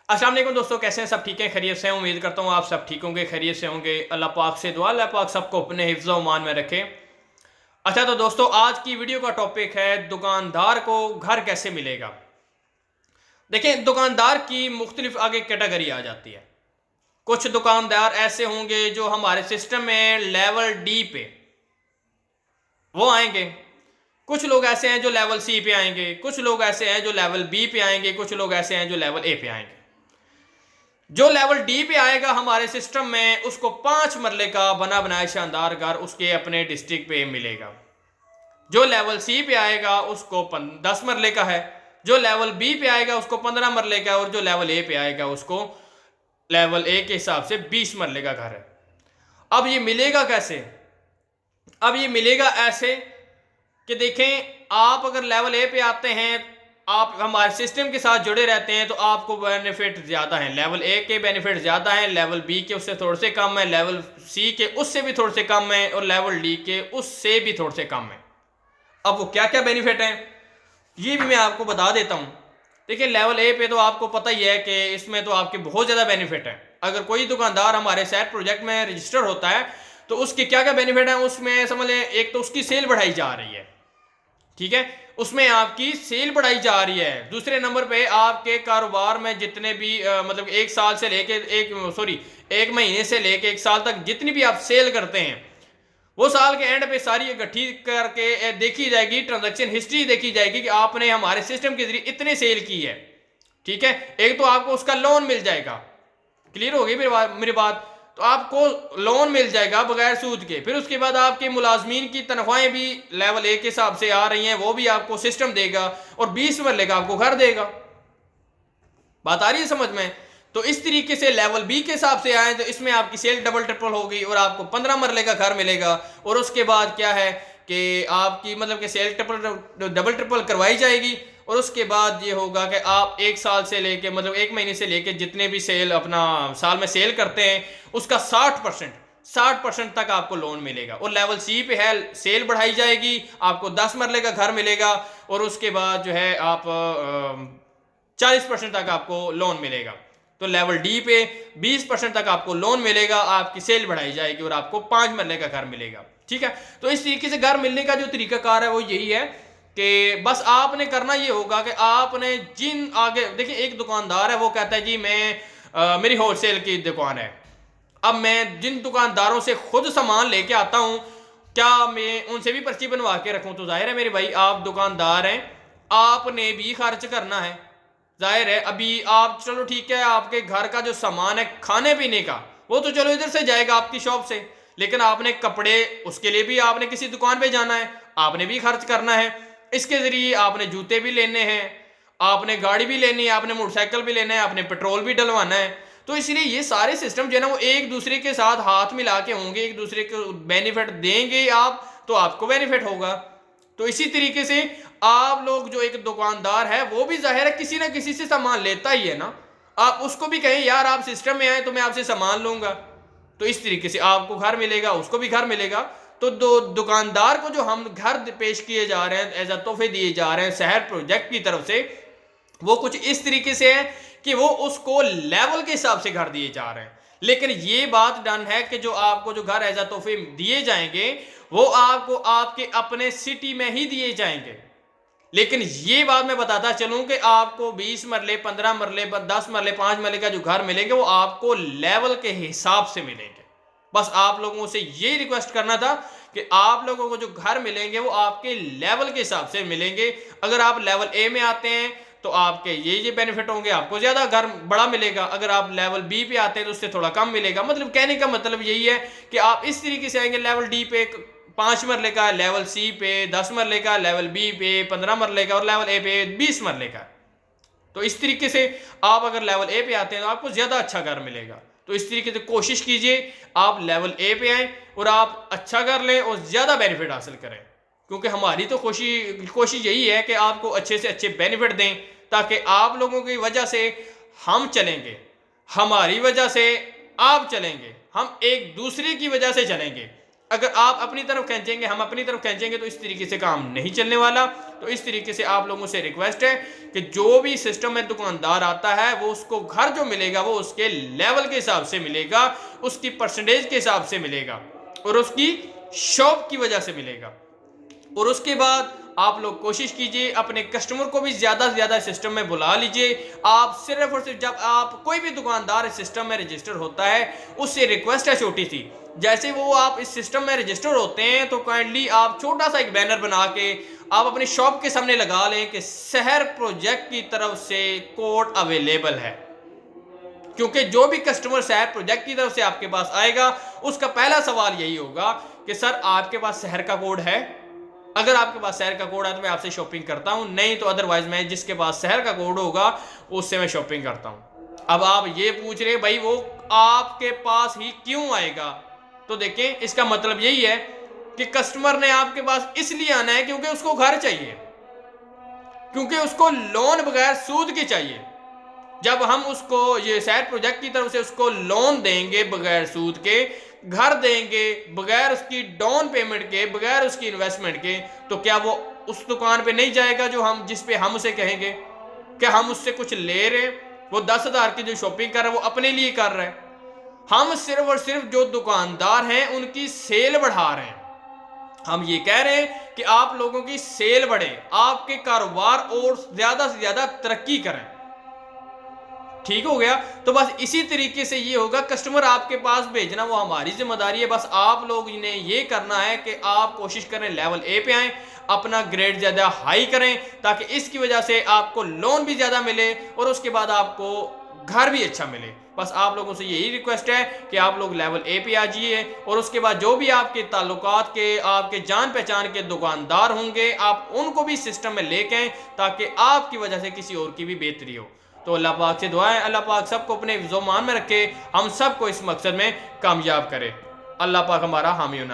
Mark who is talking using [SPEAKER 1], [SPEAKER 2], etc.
[SPEAKER 1] अस्सलाम वालेकुम दोस्तों, कैसे हैं? सब ठीक है, खैरियत से हैं। उम्मीद करता हूँ आप सब ठीक होंगे, खैरियत से होंगे। अल्लाह पाक से दुआ, अल्लाह पाक सबको अपने हिफ्ज़ व ईमान में रखे। अच्छा तो दोस्तों, आज की वीडियो का टॉपिक है दुकानदार को घर कैसे मिलेगा। देखें, दुकानदार की मुख्तलिफ आगे कैटेगरी आ जाती है। कुछ दुकानदार ऐसे होंगे जो हमारे सिस्टम में लेवल डी पे वो आएंगे। कुछ लोग ऐसे हैं जो लेवल सी पे आएंगे, कुछ लोग ऐसे हैं जो लेवल बी पे आएंगे, कुछ लोग ऐसे हैं जो लेवल ए पे आएंगे। जो लेवल डी पे आएगा हमारे सिस्टम में, उसको 5 मरले का बना बनाया शानदार घर उसके अपने डिस्ट्रिक्ट पे मिलेगा। जो लेवल सी पे आएगा उसको 10 मरले का है, जो लेवल बी पे आएगा उसको 15 मरले का, और जो लेवल ए पे आएगा उसको लेवल ए के हिसाब से 20 मरले का घर है। अब ये मिलेगा कैसे? अब ये मिलेगा ऐसे कि देखें, आप अगर लेवल ए पे आते हैं, आप हमारे सिस्टम के साथ जुड़े रहते हैं, तो आपको बेनिफिट ज़्यादा हैं। लेवल ए के बेनिफिट ज़्यादा हैं, लेवल बी के उससे थोड़े से कम है, लेवल सी के उससे भी थोड़े से कम है, और लेवल डी के उससे भी थोड़े से कम है। अब वो क्या क्या बेनिफिट हैं ये भी मैं आपको बता देता हूँ। देखिए, लेवल ए पे तो आपको पता ही है कि इसमें तो आपके बहुत ज़्यादा बेनिफिट हैं। अगर कोई दुकानदार हमारे सेट प्रोजेक्ट में रजिस्टर होता है तो उसके क्या क्या बेनिफिट हैं उसमें समझ लें। एक तो उसकी सेल बढ़ाई जा रही है, ठीक है, उसमें आपकी सेल बढ़ाई जा रही है। दूसरे नंबर पे आपके कारोबार में जितने भी मतलब एक साल से लेके एक महीने से लेके एक साल तक जितनी भी आप सेल करते हैं, वो साल के एंड पे सारी इकट्ठी करके देखी जाएगी, ट्रांजैक्शन हिस्ट्री देखी जाएगी कि आपने हमारे सिस्टम के जरिए इतने सेल की है। ठीक है, एक तो आपको उसका लोन मिल जाएगा। क्लियर होगी मेरी बात? तो आपको लोन मिल जाएगा बगैर सूद के। फिर उसके बाद आपके मुलाजमीन की तनख्वाहें भी लेवल ए के हिसाब से आ रही हैं, वो भी आपको सिस्टम देगा, और 20 मरले का आपको घर देगा। बात आ रही है समझ में? तो इस तरीके से लेवल बी के हिसाब से आए तो इसमें आपकी सेल डबल ट्रिपल होगी और आपको 15 मरले का घर मिलेगा। और उसके बाद क्या है कि आपकी मतलब कि सेल डबल ट्रिपल करवाई जाएगी, और उसके बाद ये होगा कि आप एक साल से लेके मतलब एक महीने से लेके जितने भी सेल अपना साल में सेल करते हैं उसका 60% तक आपको लोन मिलेगा। और लेवल सी पे है, सेल बढ़ाई जाएगी, आपको 10 मरले का घर मिलेगा, और उसके बाद जो है आप 40% तक आपको लोन मिलेगा। तो लेवल डी पे 20% तक आपको लोन मिलेगा, आपकी सेल बढ़ाई जाएगी, और आपको 5 मरले का घर मिलेगा। ठीक है, तो इस तरीके से घर मिलने का जो तरीकाकार है वो यही है कि बस आपने करना ये होगा कि आपने जिन आगे देखिए, एक दुकानदार है वो कहता है जी मेरी होलसेल की दुकान है। अब मैं जिन दुकानदारों से खुद सामान लेके आता हूँ, क्या मैं उनसे भी पर्ची बनवा के रखूँ? तो जाहिर है मेरे भाई, आप दुकानदार हैं, आपने भी खर्च करना है। जाहिर है, अभी आप चलो ठीक है, आपके घर का जो सामान है खाने पीने का वो तो चलो इधर से जाएगा आपकी शॉप से, लेकिन आपने कपड़े, उसके लिए भी आपने किसी दुकान पे जाना है, आपने भी खर्च करना है। इसके जरिए आपने जूते भी लेने हैं, आपने गाड़ी भी लेनी है, आपने मोटरसाइकिल भी लेना है, आपने पेट्रोल भी डलवाना है। तो इसलिए ये सारे सिस्टम जो है ना वो एक दूसरे के साथ हाथ मिला के होंगे, एक दूसरे को बेनिफिट देंगे आप, तो आपको बेनिफिट होगा। तो इसी तरीके से आप लोग जो एक दुकानदार है वो भी जाहिर है किसी ना किसी से सामान लेता ही है ना। आप उसको भी कहें यार आप सिस्टम में आए तो मैं आपसे सामान लूंगा, तो इस तरीके से आपको घर मिलेगा, उसको भी घर मिलेगा। तो दो दुकानदार को जो हम घर पेश किए जा रहे हैं, एज अ तोहफे दिए जा रहे हैं शहर प्रोजेक्ट की तरफ से, वो कुछ इस तरीके से है कि वो उसको लेवल के हिसाब से घर दिए जा रहे हैं। लेकिन ये बात डन है कि जो आपको जो घर एज अ तोहफे दिए जाएंगे वो आपको आपके अपने सिटी में ही दिए जाएंगे। लेकिन ये बात मैं बताता चलूं कि आपको 20 मरले, 15 मरले, 10 मरले, 5 मरले का जो घर मिलेंगे वो आपको लेवल के हिसाब से मिलेंगे। बस आप लोगों से ये रिक्वेस्ट करना था कि आप लोगों को जो घर मिलेंगे वो आपके लेवल के हिसाब से मिलेंगे। अगर आप लेवल ए में आते हैं तो आपके ये बेनिफिट होंगे, आपको ज्यादा घर बड़ा मिलेगा। अगर आप लेवल बी पे आते हैं तो उससे थोड़ा कम मिलेगा। मतलब कहने का मतलब यही है कि आप इस तरीके से आएंगे, लेवल डी पे 5 मरले का, लेवल सी पे 10 मरले का, लेवल बी पे 15 मरले का, और लेवल ए पे 20 मरले का। तो इस तरीके से आप अगर लेवल ए पे आते हैं तो आपको ज्यादा अच्छा घर मिलेगा। तो इस तरीके से कोशिश कीजिए आप लेवल ए पे आए और आप अच्छा घर लें और ज्यादा बेनिफिट हासिल करें, क्योंकि हमारी तो कोशिश यही है कि आपको अच्छे से अच्छे बेनिफिट दें, ताकि आप लोगों की वजह से हम चलेंगे, हमारी वजह से आप चलेंगे, हम एक दूसरे की वजह से चलेंगे। अगर आप अपनी तरफ खींचेंगे, हम अपनी तरफ खींचेंगे तो इस तरीके से काम नहीं चलने वाला। तो इस तरीके से आप लोगों से रिक्वेस्ट है कि जो भी सिस्टम में दुकानदार आता है वो उसको घर जो मिलेगा वो उसके लेवल के हिसाब से मिलेगा, उसकी परसेंटेज के हिसाब से मिलेगा और उसकी शॉप की वजह से मिलेगा। और उसके बाद आप लोग कोशिश कीजिए अपने कस्टमर को भी ज़्यादा से ज़्यादा सिस्टम में बुला लीजिए। आप सिर्फ और सिर्फ जब आप कोई भी दुकानदार इस सिस्टम में रजिस्टर होता है उससे रिक्वेस्ट है छोटी सी, जैसे वो आप इस सिस्टम में रजिस्टर होते हैं तो काइंडली आप छोटा सा एक बैनर बना के आप अपनी शॉप के सामने लगा लें कि शहर प्रोजेक्ट की तरफ से कोड अवेलेबल है। क्योंकि जो भी कस्टमर शहर प्रोजेक्ट की तरफ से आपके पास आएगा उसका पहला सवाल यही होगा कि सर आपके पास शहर का कोड है? अगर आपके पास शहर का कोड है तो मैं आपसे शॉपिंग करता हूं, नहीं तो अदरवाइज मैं जिसके पास शहर का कोड होगा उससे मैं शॉपिंग करता हूं। अब आप ये पूछ रहे भाई वो आपके पास ही क्यों आएगा? तो देखें इसका मतलब यही है कि कस्टमर ने आपके पास इसलिए आना है क्योंकि उसको घर चाहिए, क्योंकि उसको लोन बगैर सूद के चाहिए। जब हम उसको ये शहर प्रोजेक्ट की तरफ से उसको लोन देंगे बगैर सूद के, घर देंगे बगैर उसकी डाउन पेमेंट के, बगैर उसकी इन्वेस्टमेंट के, तो क्या वो उस दुकान पे नहीं जाएगा जो हम जिस पे हम उसे कहेंगे कि हम उससे कुछ ले रहे हैं? वो 10,000 की जो शॉपिंग कर रहा है वो अपने लिए कर रहा है। हम सिर्फ और सिर्फ जो दुकानदार हैं उनकी सेल बढ़ा रहे हैं। हम ये कह रहे हैं कि आप लोगों की सेल बढ़े, आपके कारोबार और ज्यादा से ज्यादा तरक्की करें। ठीक हो गया? तो बस इसी तरीके से ये होगा, कस्टमर आपके पास भेजना वो हमारी जिम्मेदारी है। बस आप लोग ने ये करना है कि आप कोशिश करें लेवल ए पे आएँ, अपना ग्रेड ज़्यादा हाई करें ताकि इसकी वजह से आपको लोन भी ज़्यादा मिले और उसके बाद आपको घर भी अच्छा मिले। बस आप लोगों से यही रिक्वेस्ट है कि आप लोग लेवल ए पे आ जाइए और उसके बाद जो भी आपके ताल्लुकात के, आपके जान पहचान के दुकानदार होंगे आप उनको भी सिस्टम में लेके आएँ ताकि आपकी वजह से किसी और की भी बेहतरी हो। तो अल्लाह पाक से दुआ है अल्लाह पाक सबको अपने हिफ्ज़-ओ-मान में रखे, हम सबको इस मकसद में कामयाब करे। अल्लाह पाक हमारा हामी होना।